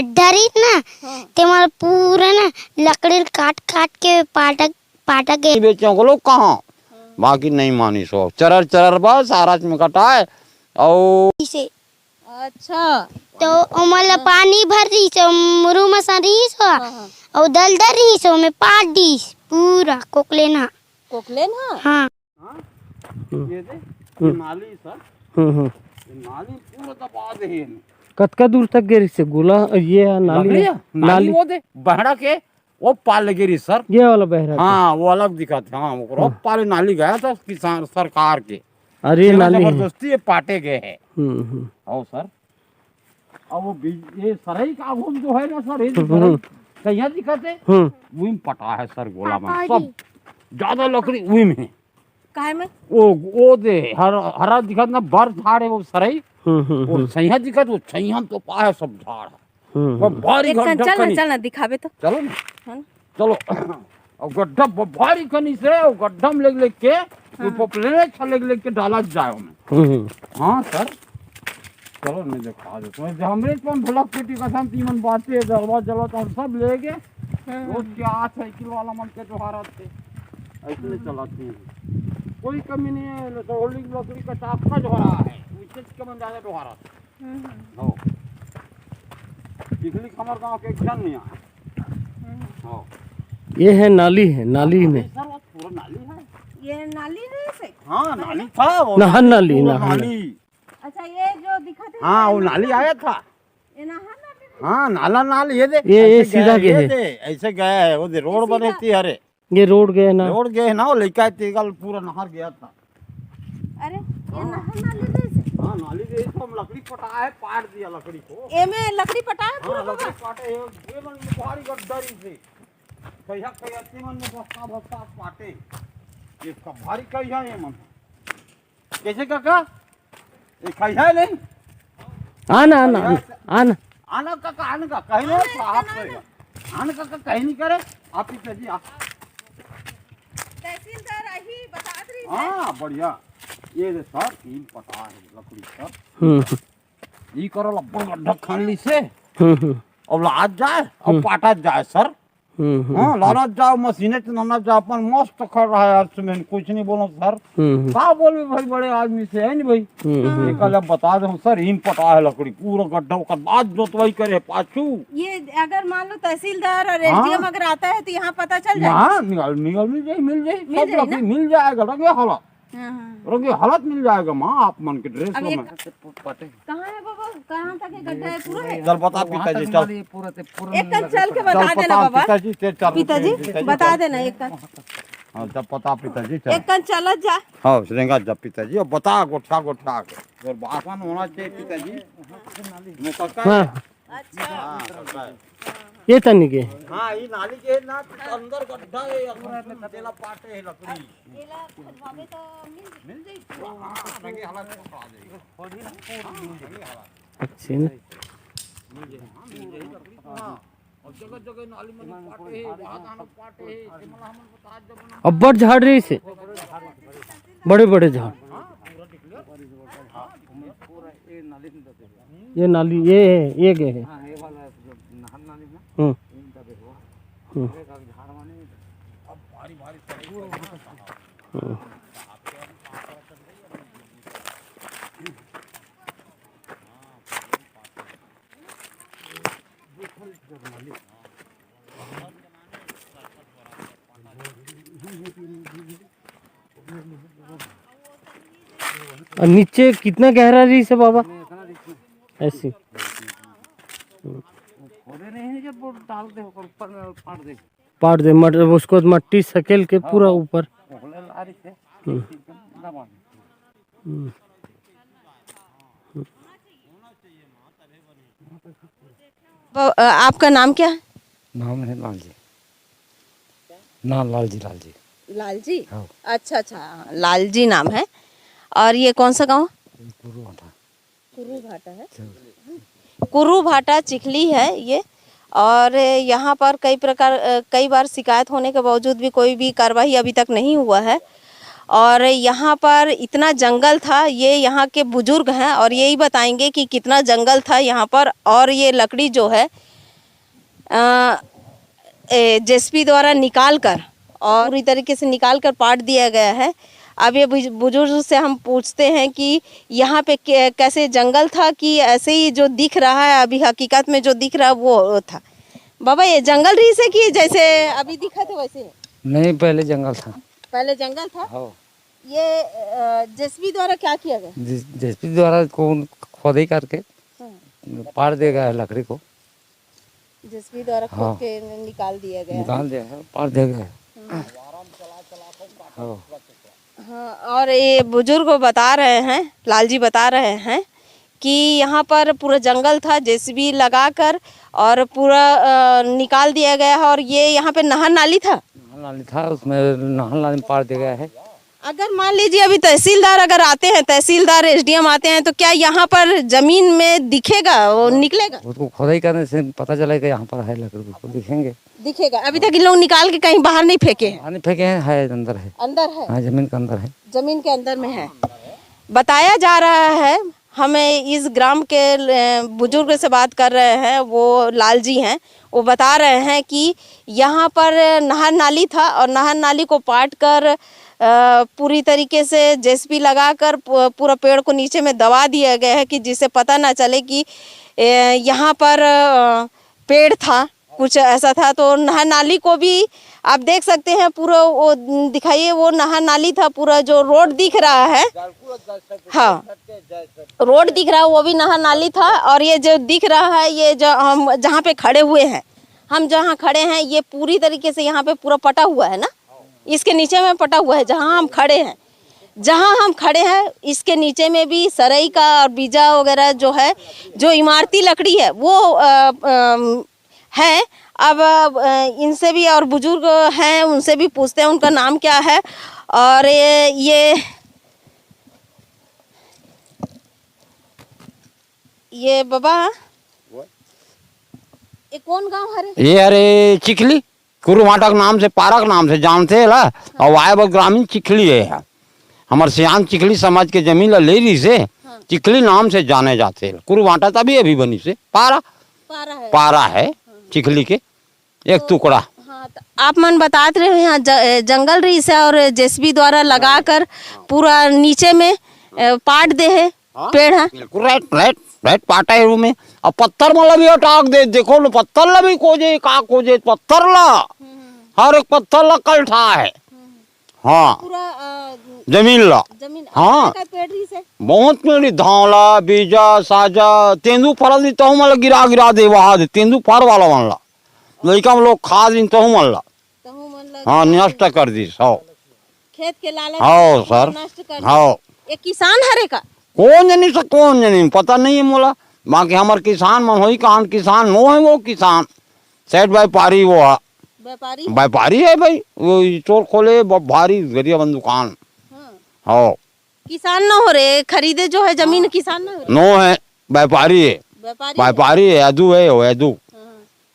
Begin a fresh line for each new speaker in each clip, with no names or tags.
गड्ढा रही ना ते मला पूरा ना लकड़ी काट काट के पाटा के
बेचों को लोग कहाँ बाकी नहीं मानी सो चरर चरर बस आराच में कटाए और
से
अच्छा
तो मला पानी भर रही सो मुरु मसा रही सो और दल दल रही सो मैं पाट दी पूरा कोकलेना
कोकलेन हाँ
हाँ
ये दे नाली सर नाली पूरा दबा दे
कतका दूर तक गिरी से गोला ये है नाली
नाली वो दे बहरा के वो पाल गिरी सर
ये वाला बहरा
हाँ वो अलग दिखा था हाँ वो पाले नाली गया था किसान सरकार के
अरे ये नाली है।
जबरदस्ती ये पाटे गए है और सर अब वो ये सरई का घूम जो है ना सर ये कहीं दिखाते वही पटा है सर गोला में सब ज्यादा लकड़ी वही में
काहे में
वो दे हरा दिखा ना बर झाड़ है वो सरई वो छैया दिखा वो छैया तो पा है सब झाड़ वो भारी
एक
गड्ढा
चल ना दिखावे तो
चलो ना
हाँ।
चलो और गड्ढा भारी खनी से और गड्ढा में लेग के वो प्लेने छलेग लेग के डाला जाए में हाँ सर चलो नहीं देखा दे तो हमरे कौन भलक पेटी का हम तीमन बातें दरवा जला तो सब ले गए वो क्या 8 साइकिल वाला मन के जोहारा थे ऐसे चलाते हैं कोई कमी नहीं है तो होल्डिंग लकड़ी का टाप का जोहारा है उससे कम ज्यादा जोहारा हो पिछली खमर गांव के एक जन नहीं आया हो
ये है नाली में
सर वो पूरा नाली है
ये नाली है से
हाँ नाली था वो
नहर नाली
नाली
अच्छा ये जो दिखाते
हाँ वो नाली आया था
ये नहर नाली
हाँ नाला नाल ये दे
ये
ऐसे
सीधा
गया,
गए
ये दे ऐसे गया है वो दे रोड बने थी अरे
ये रोड गए ना
रोड गए ना वो लेकर तेगल पूरा नहर गया था
अरे ये नहर नाली है से
हाँ नाली दे इसको हम लकड़ी पटा है पाट दिया लकड़ी को
ए में लकड़ी पटाया पूरा
हाँ लकड़ी पाटे ये मन में भारी गड्ढरी से कहिया तीमन में बस्ता बस्ता पाटे ये का भारी कहिया ये मन कैसे काका ये कहिया नहीं
आना
आना काका आने का कहीं नहीं साहब करेगा आने काका कहीं नहीं करे आप ही जी आप
तहसीलदार ही बता रही
हाँ बढ़िया ये दे सर तीन पटा है लकड़ी सर ये करो लब्बड़ गड्ढा खान ली से अब लाद जाए अब पाटा जाए सर हाँ लाद जाओ मशीने चलाना जाओ अपन मस्त खड़ रहा है अर्थ में कुछ नहीं बोलो सर क्या बोल भाई बड़े आदमी से है नहीं भाई एक जब बता दो सर इन पटा है लकड़ी पूरा गड्ढा का बाद जोतवाई करे पाछू
ये अगर मान लो तहसीलदार और एसडीएम अगर आता है तो यहाँ पता चल जाए
हाँ मिल जाए सब लकड़ी मिल जाएगा रंगे हालत रंगे हालत मिल जाएगा माँ आप मन के ड्रेस में
कहाँ है बाबा कहाँ तक ये गड्ढा है पूरा है
चल बता पिताजी चल
एक कल चल के बता देना बाबा
पिताजी
पिताजी बता देना एक कल
हाँ जब पता पिताजी चल
एक कल चल जा
हाँ श्रृंगा जब पिताजी अब बता गोठा के और आसान होना चाहिए पिताजी मैं काका
हाँ
अच्छा
ये तनी के
हाँ ये नाली के ना अंदर गड्ढा है अंदर तेला पाटे है लकड़ी
केला खरवावे तो
मिल जाएगी हाँ रंगे हालत को आ जाएगी थोड़ी ना
अच्छे ना
और जगह जगह नाली में पाटे है वहां दाना पाटे है शिमला हम बता जब
अब बड़ झाड़ रही से बड़े झाड़ ये नाली ये गए है और नीचे कितना गहरा रही से बाबा ऐसी पाट दे मटर उसको मट्टी सकेल के पूरा ऊपर
आपका नाम क्या है
नाम है लालजी नाम लालजी
लालजी
हाँ।
अच्छा लालजी नाम है और ये कौन सा गांव
गुरु भाटा
कुरू भाटा है कुरू भाटा चिखली है ये और यहाँ पर कई बार शिकायत होने के बावजूद भी कोई भी कार्रवाई अभी तक नहीं हुआ है और यहाँ पर इतना जंगल था। ये यहाँ के बुजुर्ग हैं और यही बताएंगे कि कितना जंगल था यहाँ पर और ये लकड़ी जो है जेसीबी द्वारा निकाल कर और पूरी तरीके से निकाल कर पाट दिया गया है। अब ये बुजुर्ग से हम पूछते हैं कि यहाँ पे कैसे जंगल था कि ऐसे ही जो दिख रहा है अभी हकीकत में जो दिख रहा है वो था। बाबा ये जंगल रही से कि जैसे अभी दिखा था वैसे?
नहीं, पहले जंगल था।
पहले जंगल था।
हाँ।
ये जेसीबी द्वारा क्या किया गया?
जेसीबी द्वारा खोदाई करके पाड़ दिया गया है लकड़ी को।
जेसीबी द्वारा खोद के निकाल दिया गया।
निकाल दिया है, पाड़ दिया गया है।
हाँ, और ये बुजुर्ग बता रहे हैं, लाल जी बता रहे हैं कि यहाँ पर पूरा जंगल था, जेसीबी लगाकर और पूरा निकाल दिया गया है। और ये यहाँ पे नहर नाली था।
नहर नाली था, उसमें नहर नाली में पाड़ दिया गया है।
अगर मान लीजिए अभी तहसीलदार अगर आते हैं, तहसीलदार एसडीएम आते हैं, तो क्या यहाँ पर जमीन में दिखेगा, वो निकलेगा?
उसको खोदाई करने से पता चलेगा यहाँ पर है लकड़ी, उसको दिखेंगे।
दिखेगा। अभी तक इन लोग निकाल के कहीं बाहर नहीं फेंके हैं?
नहीं फेंके हैं, है अंदर है।
अंदर है?
हाँ, जमीन के अंदर है।
जमीन के अंदर में है। बताया जा रहा है, हमें इस ग्राम के बुजुर्ग से बात कर रहे हैं, वो लाल जी हैं, वो बता रहे हैं कि यहाँ पर नहर नाली था और नहर नाली को पाट कर पूरी तरीके से जेसीबी लगाकर पूरा पेड़ को नीचे में दबा दिया गया है कि जिससे पता ना चले कि यहाँ पर पेड़ था, कुछ ऐसा था। तो नहर नाली को भी आप देख सकते हैं, पूरा वो दिखाइए, वो नहर नाली था, पूरा जो रोड दिख रहा है, हाँ रोड दिख रहा है वो भी नहर नाली था। और ये जो दिख रहा है, ये जो हम जहाँ पे खड़े हुए हैं, हम जहाँ खड़े हैं, ये पूरी तरीके से यहाँ पे पूरा पटा हुआ है ना, इसके नीचे में पटा हुआ है जहाँ हम खड़े हैं। जहाँ हम खड़े हैं इसके नीचे में भी सरई का और बीजा वगैरह जो है, जो इमारती लकड़ी है वो है। अब इनसे भी और बुजुर्ग हैं, उनसे भी पूछते हैं उनका नाम क्या है। और ये बाबा, ये कौन गांव है?
ये अरे चिखली कुरुमाटक नाम से, पारक नाम से जानते है ला। और वायब ग्रामीण चिखली है। हमार सियान चिखली समाज के जमीन ले रही से चिखली नाम से जाने जाते हैं। कुरुमाटा तभी अभी बनी से पारा है चिखली के एक टुकड़ा।
हाँ, तो आप मन बताते रहे यहाँ जंगल रही से और जेसीबी द्वारा लगाकर पूरा नीचे में पाट दे है पेड़ है।
बिल्कुल राइट पाटा है में। अब पत्थर मला भी हटाक दे, देखो लो पत्थर ला भी खोजे, का खोजे पत्थर ला, हर एक पत्थर ला कल्ठा है। हाँ
पूरा
जमीन ला।
हाँ
बहुत पेड़ी धावला बीजा साजा तेंदू फरल दी तो मला गिरा दे वहा दे तेंदू फर वाला मनला लड़का में लोग खा दी तो मनला। हाँ नष्ट कर दी सौ
खेत के लालच।
हाँ सर, हाँ
ये किसान हरे का
कौन जानी पता नहीं है मोला। बाकी हमारे किसान मन होई कहां किसान नो है, वो किसान सेठ व्यापारी वो है, व्यापारी है भाई। वो चोर खोले भारी गरीब दुकान। हाँ
किसान ना हो रहे, खरीदे जो है जमीन किसान ना हो रहे।
नो है, व्यापारी है, व्यापारी है, यादू है वो यादू।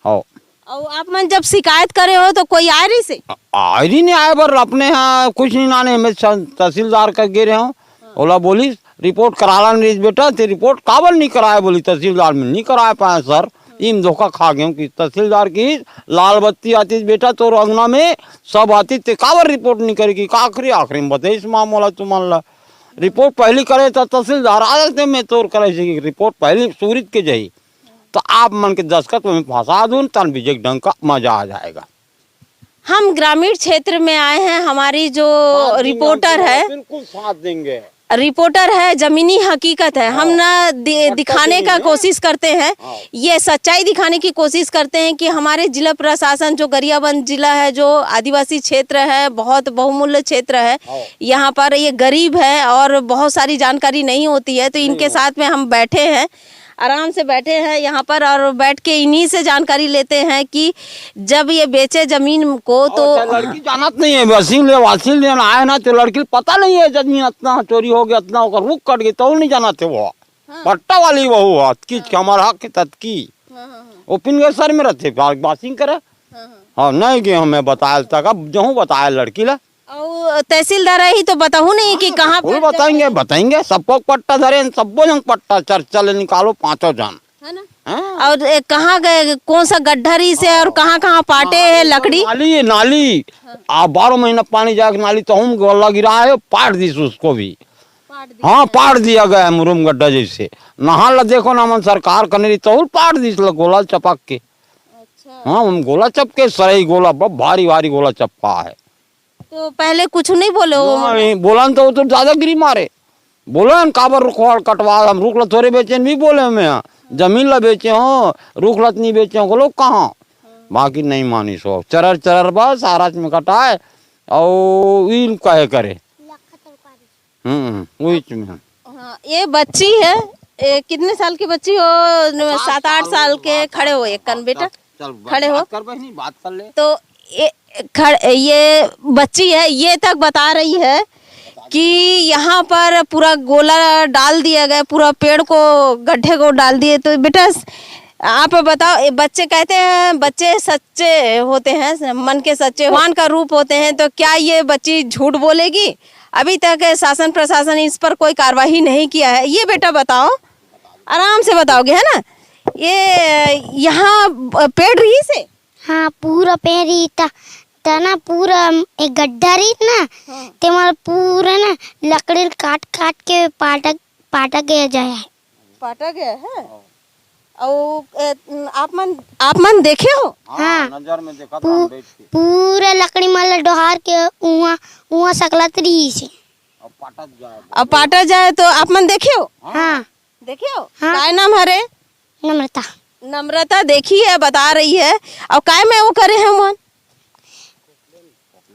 हाँ
और आप मन जब शिकायत करे हो तो कोई आए रही से?
आए नहीं आए पर अपने यहाँ कुछ नहीं नाने मैं तहसीलदार का गिरे हूँ। ओला बोली रिपोर्ट कराला नहीं बेटा, ते रिपोर्ट काबर नहीं कराया, बोली तहसीलदार में नहीं करा पाए सर। इन धोखा खा गए कि तहसीलदार की लाल बत्ती आती बेटा तो अंगना में सब आती, ते काबर रिपोर्ट नहीं करेगी। आखिरी में बताइए इस मामला तुम्हारा रिपोर्ट पहली करे तो तहसीलदार आ जाते में तोड़ करे रिपोर्ट पहले सूरित के जाई तो आप मन के दस्खत में फंसा दूं तन विजय ढंग का मजा आ जाएगा।
हम ग्रामीण क्षेत्र में आए हैं, हमारी जो रिपोर्टर है
बिल्कुल साथ देंगे,
रिपोर्टर है, जमीनी हकीकत है। हम ना दिखाने का कोशिश करते हैं, ये सच्चाई दिखाने की कोशिश करते हैं कि हमारे जिला प्रशासन जो गरियाबंद जिला है, जो आदिवासी क्षेत्र है, बहुत बहुमूल्य क्षेत्र है, यहाँ पर ये गरीब है और बहुत सारी जानकारी नहीं होती है। तो इनके साथ में हम बैठे हैं, आराम से बैठे हैं यहाँ पर और बैठ के इन्हीं से जानकारी लेते हैं कि जब ये बेचे जमीन को तो
लड़की जानत नहीं है, वसील लेना आए ना तो लड़की पता नहीं है जमीन इतना चोरी हो गया, इतना होकर रुक कट गई तो नहीं जाना थे। वो पट्टा वाली बहू अतकी हमारा हक तत्की वो पिन सर में रहते बासिंग करे। हाँ नहीं गए हमें बताया तक, अब जो बताया लड़की ला
और तहसीलदार ही तो बताऊँ नहीं कि कहाँ
बताएंगे सबको पट्टा धरे, सबको जंग पट्टा चर्चा ले निकालो 5 जन
है ना। और कहाँ गए, कौन सा गड्ढा रही से और कहाँ कहाँ पाटे है लकड़ी?
नाली है नाली। आप 12 महीना पानी जाके नाली तो हम गोला गिरा है, पाट दी उसको भी। हाँ पाट दिया गया है मुरुम गड्ढा जैसे। नहा ला देखो ना मन सरकार कनेरी तो पाट दी गोला चपक के। हाँ हम गोला चपके सही गोला बहुत भारी भारी गोला चपका है।
तो पहले कुछ नहीं बोले वो?
नहीं बोला तो वो तो दादागिरी मारे। बोला काबर रुखवाड़ कटवा, हम रुख लत थोड़े बेचे नहीं बोले हमें, जमीन ला बेचे हो, रुख लत नहीं बेचे हो लोग कहाँ। बाकी नहीं मानी सो चरर चरर बस आराच में कटाए और इन कहे करे। वही में।
हाँ, ये बच्ची है, कितने साल की बच्ची हो? 7-8 साल के। खड़े हो एक कन बेटा, खड़े हो
बात कर ले।
तो ये बच्ची है, ये तक बता रही है कि यहाँ पर पूरा गोला डाल दिया गया, पूरा पेड़ को गड्ढे को डाल दिए। तो बेटा आप बताओ, बच्चे कहते हैं बच्चे सच्चे होते हैं, मन के सच्चे भगवान का रूप होते हैं, तो क्या ये बच्ची झूठ बोलेगी? अभी तक शासन प्रशासन इस पर कोई कार्रवाई नहीं किया है। ये बेटा बताओ, आराम से बताओगे है ना? ये यहाँ पेड़ रही से?
हाँ पूरा पेड़ ही था ना, पूरा एक गड्ढा रही ना, ते मार पूरा ना लकड़ी काट काट के पाटा गया जाया है।
पाटा गया है। और आप मन देखे हो?
हाँ
नजर में देखा था हम बैठ के।
पूरा लकड़ी माला डोहार के उहाँ सकलत रही से।
अब पाटा जाए तो आप मन देखे हो?
हाँ
देखे हो?
हाँ।
काय नाम हरे?
नम्रता।
नम्रता देखी है, बता रही है। और काय में वो करे हैं मन?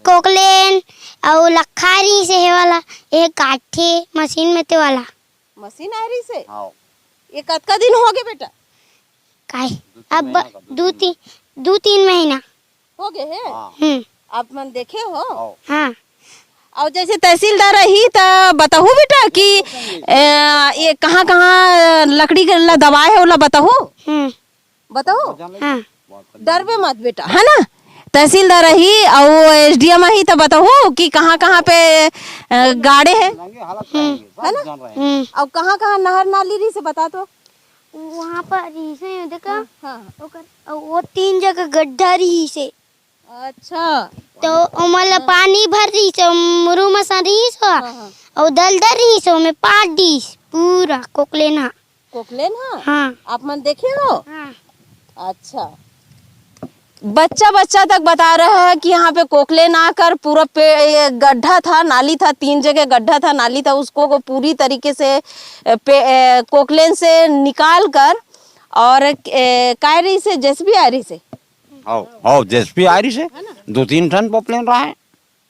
कोकलेन और लखारी से है वाला, एक काठे मशीन में ते वाला।
मशीन आ रही से? ये कतका दिन हो गए बेटा?
काय अब 2-3 महीना
हो गए हैं। आप मन देखे हो?
हाँ।
और जैसे तहसीलदार रही तो बताओ बेटा कि ये कहाँ कहाँ लकड़ी के दबाए है वो बताओ। बताओ।
हाँ।
डर बे मत बेटा, है ना? तहसीलदार रही और एसडीएम ही तो बताओ कि कहाँ कहाँ पे गाड़े हैं, है ना? और कहाँ कहाँ नहर नाली रही से बता तो।
वहाँ पर रही से देखा।
हाँ।
वो 3 जगह गड्ढा रही से।
अच्छा।
तो ओमला पानी भर रही से, मुरुम सा रही से और दलदल रही से, में पाट दी पूरा कोकलेन।
कोकलेन?
हाँ।
आप मन देखे हो?
हाँ।
अच्छा। बच्चा तक बता रहा है कि यहाँ पे कोकलेन आकर पूरा गड्ढा था, नाली था, 3 जगह गड्ढा था, नाली था, उसको को पूरी तरीके से कोकलेन से निकाल कर और कायरी से जेसीबी आ रही से।
जेसीबी आ रही से 2-3 टन पोपलेन रहा है।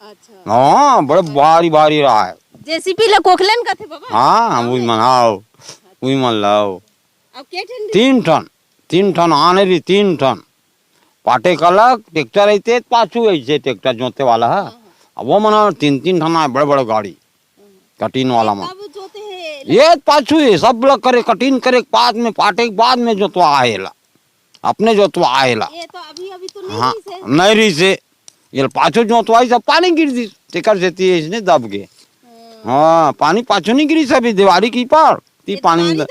अच्छा।
हाँ बड़े भारी भारी रहा है।
जेसीबी ले कोकलेन का थे बाबा?
हाँ वही मनाओ, वही मन लाओ।
अब क्या
3 टन आने रही, 3 टन पाटे कलक ट्रैक्टर रहते पाछू ऐसे ट्रैक्टर जोते वाला है। अब वो मना 3 टन आए बड़े बड़े गाड़ी कटीन वाला में। ये पाछू है सब लोग करे कटीन करे बाद में पाटे के बाद में जोतवा आएला, अपने जोतवा आएला।
ये तो अभी तो नहीं
हाँ
रही से।
नहीं रही से ये पाछू जोतवाई सब पानी गिर दी टेकर देती है इसने दब गए। हाँ पानी पाछू नहीं गिरी सभी दिवाली की पार ती पानी में।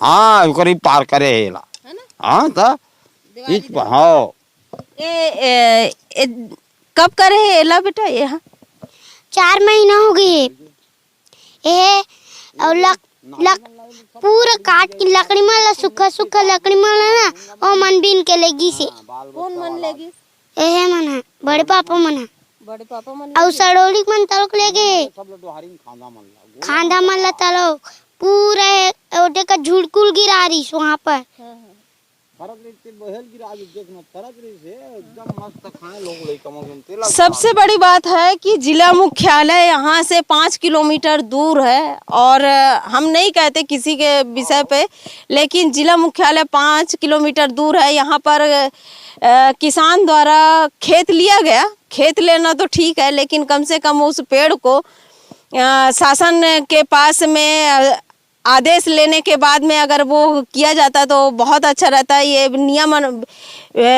हाँ करीब पार करे हेला। हाँ था हाँ।
कब करे है एला बेटा? यहाँ
4 महीना हो गए। ये और पूरा काट की लकड़ी माला सूखा लकड़ी माला ना, वो मन बीन के लेगी से।
कौन मन लेगी?
ये मन है बड़े पापा मन है।
बड़े पापा मन
और सड़ोली मन तलोक ले गए, खांदा मन ला तलो पूरे ओटे का झुड़कुल गिरा रही वहाँ पर।
सबसे बड़ी बात है कि जिला मुख्यालय यहाँ से 5 किलोमीटर दूर है और हम नहीं कहते किसी के विषय पे, लेकिन जिला मुख्यालय 5 किलोमीटर दूर है। यहाँ पर किसान द्वारा खेत लिया गया। खेत लेना तो ठीक है, लेकिन कम से कम उस पेड़ को शासन के पास में आदेश लेने के बाद में अगर वो किया जाता तो बहुत अच्छा रहता है। ये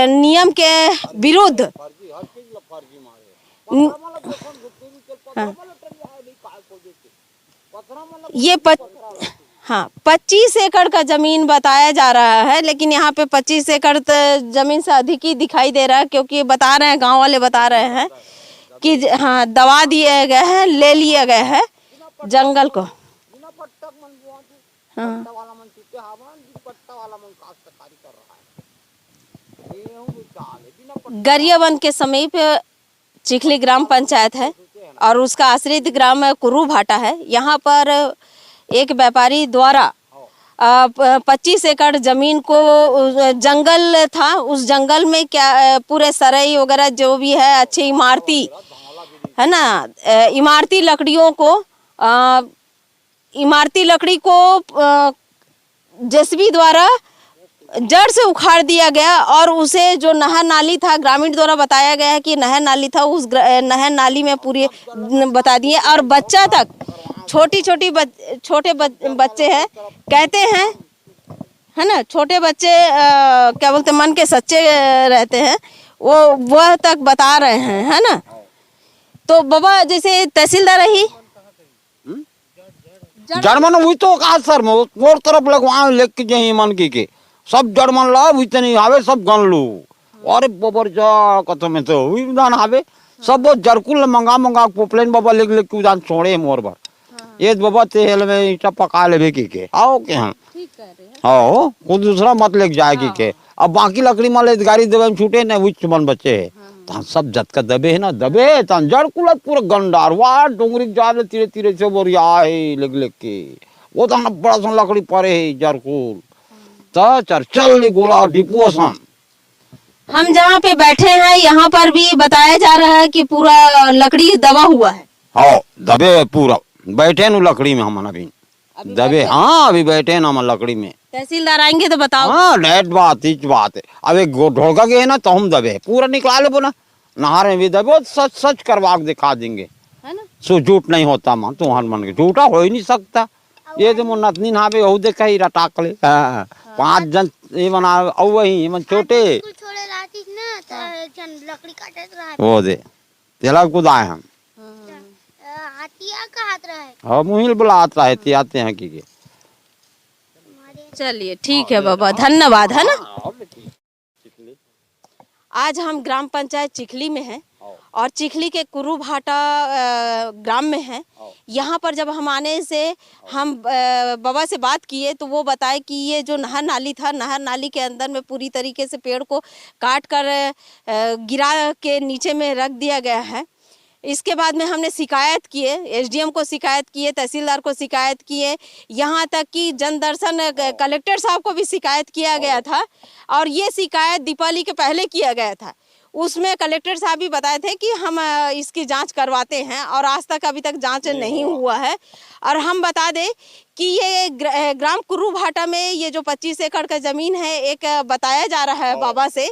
नियम के विरुद्ध हाँ। हाँ, 25 एकड़ का जमीन बताया जा रहा है, लेकिन यहाँ पे 25 एकड़ जमीन से अधिक ही दिखाई दे रहा है, क्योंकि बता रहे हैं, गांव वाले बता रहे हैं कि हाँ दबा दिए गए हैं, ले लिया गया है जंगल को। हाँ। गरियाबंद के समीप चिखली ग्राम पंचायत है और उसका आश्रित ग्राम कुर्रू भाटा है। यहाँ पर एक व्यापारी द्वारा 25 एकड़ जमीन को, जंगल था, उस जंगल में क्या पूरे सरई वगैरह जो भी है, अच्छी इमारती है ना, इमारती लकड़ियों को, इमारती लकड़ी को जेसीबी द्वारा जड़ से उखाड़ दिया गया और उसे जो नहर नाली था, ग्रामीण द्वारा बताया गया है कि नहर नाली था, उस नहर नाली में पूरी बता दिए और बच्चा तक, छोटे बच्चे हैं, कहते हैं, है ना, छोटे बच्चे क्या बोलते, मन के सच्चे रहते हैं, वह तक बता रहे हैं, है ना। तो बाबा जैसे तहसीलदार रही
जर्मन हुई तो कहा सर मोर तरफ लगवा लेके जाइए मन की सब जर्मन ला हुई तो नहीं आवे, सब गन लो अरे बबर जा कतम तो हुई दान आवे सब वो जरकुल मंगा पोपलेन बाबा लेके लेके उदान छोड़े मोर बार ये बाबा तेल में ईटा पका ले के आओ के हम आओ को दूसरा मत लेके जाएगी के। अब बाकी लकड़ी माले गाड़ी देवे छूटे ना हुई मन बचे है सब जत का दबे है ना, दबे तन जड़कुल पूरा गंडार वाह डोंगरी जा तीरे तीरे से बोरिया है लेग के वो तो बड़ा सा लकड़ी पड़े है जरकुल तो चल गोला डिपो सन।
हम जहाँ पे बैठे हैं यहाँ पर भी बताया जा रहा है कि पूरा लकड़ी दबा हुआ है।
हाँ दबे पूरा बैठे न लकड़ी में हम अभी दबे। हाँ अभी बैठे ना हम लकड़ी में।
तहसीलदार आएंगे तो बताओ।
हाँ नेट बात ही बात है। अब एक ढोलका गए ना तो हम दबे पूरा निकाल ले बोला नहार में भी दबे सच सच करवा के दिखा देंगे, है ना। सो झूठ नहीं होता मां तुम्हारे मन के झूठा हो ही नहीं सकता। ये तो नतनी नहावे हो देखा ही रटाक ले 5 जन ये बना औ वही मन छोटे
छोड़े लाती ना तो लकड़ी काटत रहा
वो दे तेला कुदाए हम
हाथिया का हाथ रहा है।
हाँ मुहिल बुलाता है आते हैं की
चलिए ठीक है बाबा, धन्यवाद, है ना। आज हम ग्राम पंचायत चिखली में हैं और चिखली के कुर्रू भाटा ग्राम में हैं। यहाँ पर जब हम आने से हम बाबा से बात किए तो वो बताए कि ये जो नहर नाली था, नहर नाली के अंदर में पूरी तरीके से पेड़ को काट कर गिरा के नीचे में रख दिया गया है। इसके बाद में हमने शिकायत किए, एसडीएम को शिकायत किए, तहसीलदार को शिकायत किए, यहाँ तक कि जनदर्शन कलेक्टर साहब को भी शिकायत किया गया था और ये शिकायत दीपावली के पहले किया गया था। उसमें कलेक्टर साहब भी बताए थे कि हम इसकी जांच करवाते हैं और आज तक अभी तक जांच नहीं हुआ है। और हम बता दें कि ये ग्राम कुर्रू भाटा में ये जो 25 एकड़ का ज़मीन है एक बताया जा रहा है बाबा से।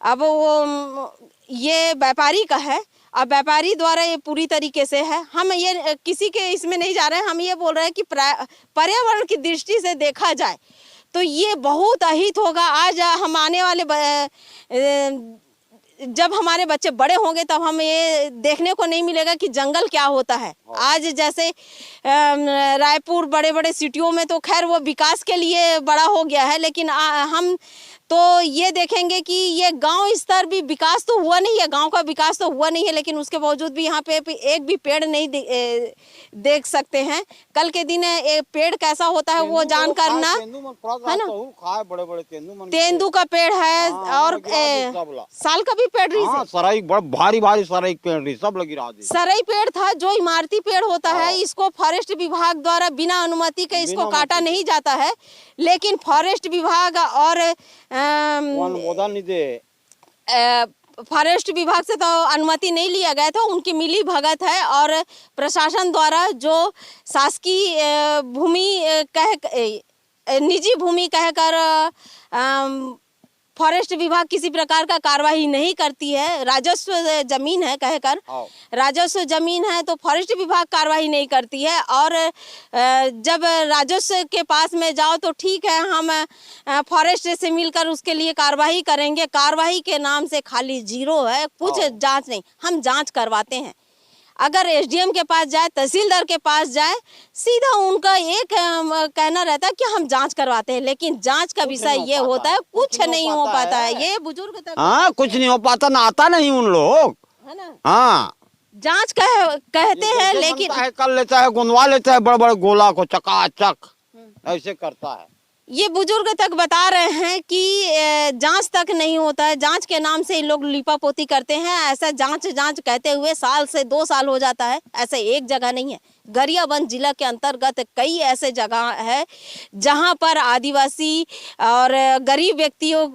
अब वो ये व्यापारी का है, अब व्यापारी द्वारा ये पूरी तरीके से है। हम ये किसी के इसमें नहीं जा रहे हैं, हम ये बोल रहे हैं कि पर्यावरण की दृष्टि से देखा जाए तो ये बहुत अहित होगा। आज हम आने वाले जब हमारे बच्चे बड़े होंगे तब हम ये देखने को नहीं मिलेगा कि जंगल क्या होता है। आज जैसे रायपुर बड़े बड़े सिटियों में तो खैर वो विकास के लिए बड़ा हो गया है, लेकिन हम तो ये देखेंगे कि ये गांव स्तर भी विकास तो हुआ नहीं है, गांव का विकास तो हुआ नहीं है, लेकिन उसके बावजूद भी यहाँ पे एक भी पेड़ नहीं देख सकते हैं। कल के दिन एक पेड़ कैसा होता है वो जानकर ना, है ना, तेंदू का पेड़ है और साल का भी पेड़ रही है,
सराई बड़ा भारी भारी सराई पेड़ रही सब लगी रहा।
सराई पेड़ था जो इमारती पेड़ होता है, इसको फॉरेस्ट विभाग द्वारा बिना अनुमति के इसको काटा नहीं जाता है, लेकिन फॉरेस्ट विभाग और फॉरेस्ट विभाग से तो अनुमति नहीं लिया गया था, उनकी मिली भगत है और प्रशासन द्वारा जो शासकीय भूमि निजी भूमि कहकर फॉरेस्ट विभाग किसी प्रकार का कार्रवाई नहीं करती है। राजस्व जमीन है कहकर, राजस्व जमीन है तो फॉरेस्ट विभाग कार्रवाई नहीं करती है। और जब राजस्व के पास में जाओ तो ठीक है, हम फॉरेस्ट से मिलकर उसके लिए कार्रवाई करेंगे। कार्रवाई के नाम से खाली जीरो है, कुछ जांच नहीं। हम जांच करवाते हैं, अगर एसडीएम के पास जाए, तहसीलदार के पास जाए, सीधा उनका एक कहना रहता है कि हम जांच करवाते हैं, लेकिन जांच का विषय ये होता है कुछ नहीं हो पाता है। ये बुजुर्ग तक
हाँ, कुछ नहीं हो पाता, ना आता नहीं उन लोग।
है ना,
हाँ,
जांच कहते हैं लेकिन
कर लेता है, गुंदवा लेता है बड़े बड़े गोला को, चकाचक ऐसे करता है।
ये बुजुर्ग तक बता रहे हैं कि जांच तक नहीं होता है, जांच के नाम से इन लोग लीपापोती करते हैं। ऐसा जांच कहते हुए साल से 2 साल हो जाता है। ऐसे एक जगह नहीं है, गरियाबंद जिला के अंतर्गत कई ऐसे जगह है जहां पर आदिवासी और गरीब व्यक्तियों,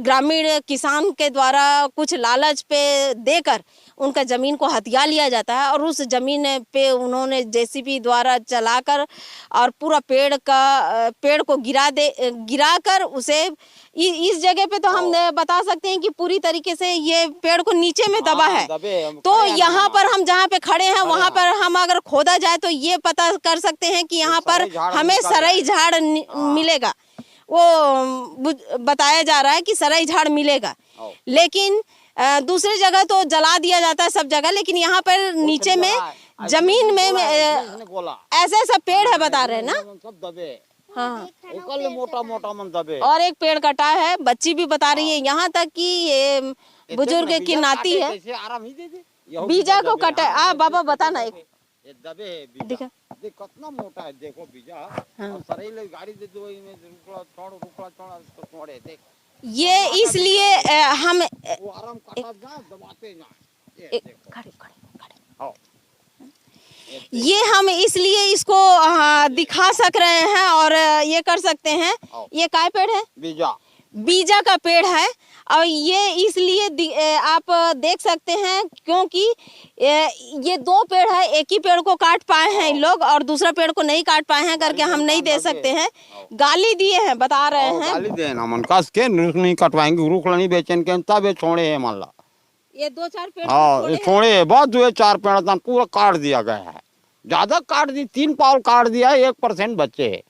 ग्रामीण किसान के द्वारा कुछ लालच पे देकर उनका जमीन को हथिया लिया जाता है और उस जमीन पे उन्होंने जेसीबी द्वारा चलाकर और पूरा पेड़ को गिराकर उसे इस जगह पे तो हम बता सकते हैं कि पूरी तरीके से ये पेड़ को नीचे में दबा है। तो यहाँ पर हम जहाँ पे खड़े हैं वहाँ पर हम अगर खोदा जाए तो ये पता कर सकते हैं कि यहाँ पर हमें सरई झाड़ मिलेगा। वो बताया जा रहा है कि सरई झाड़ मिलेगा, लेकिन दूसरी जगह तो जला दिया जाता है सब जगह, लेकिन यहाँ पर नीचे में जमीन में ऐसे सब पेड़ है बता रहे हैं ना,
सब दबे।
हाँ,
मोटा मोटा मन दबे।
और एक पेड़ कटा है, बच्ची भी बता रही है, यहाँ तक कि ये बुजुर्ग की नाती है, बीजा को कटा। आ बाबा बता ना, एक
दबे
दिखा,
देख कितना मोटा है, देखो बीजा।
हाँ।
सही ले गाड़ी दे दो, इसमें रुकड़ा छोड़े देख।
ये इसलिए हम
वो आराम काटा जा, दबाते जा।
खड़े ये हम इसलिए इसको दिखा सक रहे हैं और ये कर सकते हैं। ये काय पेड़ है? बीजा का पेड़ है। और ये इसलिए आप देख सकते हैं क्योंकि ये 2 पेड़ है, एक ही पेड़ को काट पाए हैं इन लोग और दूसरा पेड़ को नहीं काट पाए हैं करके हम नहीं दे सकते हैं। गाली दिए हैं, बता रहे हैं
गाली देना मन कस के नहीं कटवाएंगे, रुख नहीं बेचन के तब छोड़े है मान ला।
ये 2-4 पेड़
छोड़े बहुत 2-4 पेड़ पूरा काट दिया गया है, ज्यादा काट दी। 3 पाव काट दिया है, 1% बचे है।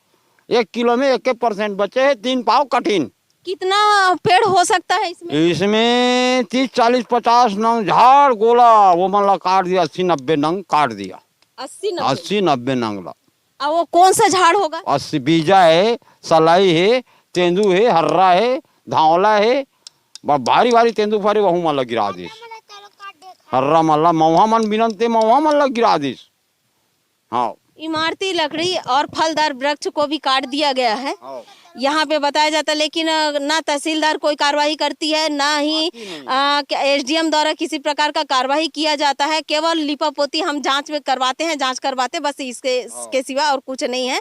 1 किलो में 1% बचे है, 3 पाव कठिन।
कितना पेड़ हो सकता है इसमें?
इसमें 30, 40, 50 नंग झाड़ गोला वो मतलब काट दिया। 80, 90 नंग काट दिया। 80, 90 नंग ला।
अब वो कौन सा झाड़ होगा?
80 बीजा है, सलाई है, तेंदू है, हर्रा है, धावला है, भारी भारी तेंदू फारी वहू मतलब गिरा दी। हर्रा मल्ला मऊहा मन बिनते मऊहा मल्ला गिरा दी। हाँ,
इमारती लकड़ी और फलदार वृक्ष को भी काट दिया गया है यहाँ पे बताया जाता है, लेकिन ना तहसीलदार कोई कार्रवाई करती है, ना ही एसडीएम द्वारा किसी प्रकार का कार्रवाई किया जाता है। केवल लिपापोती हम जांच में करवाते बस, इसके सिवा और कुछ नहीं है।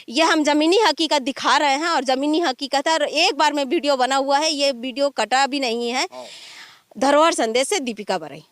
ये हम जमीनी हकीकत दिखा रहे हैं और जमीनी हकीकत है। और एक बार में वीडियो बना हुआ है, ये वीडियो कटा भी नहीं है। धरोहर संदेश से दीपिका बरई।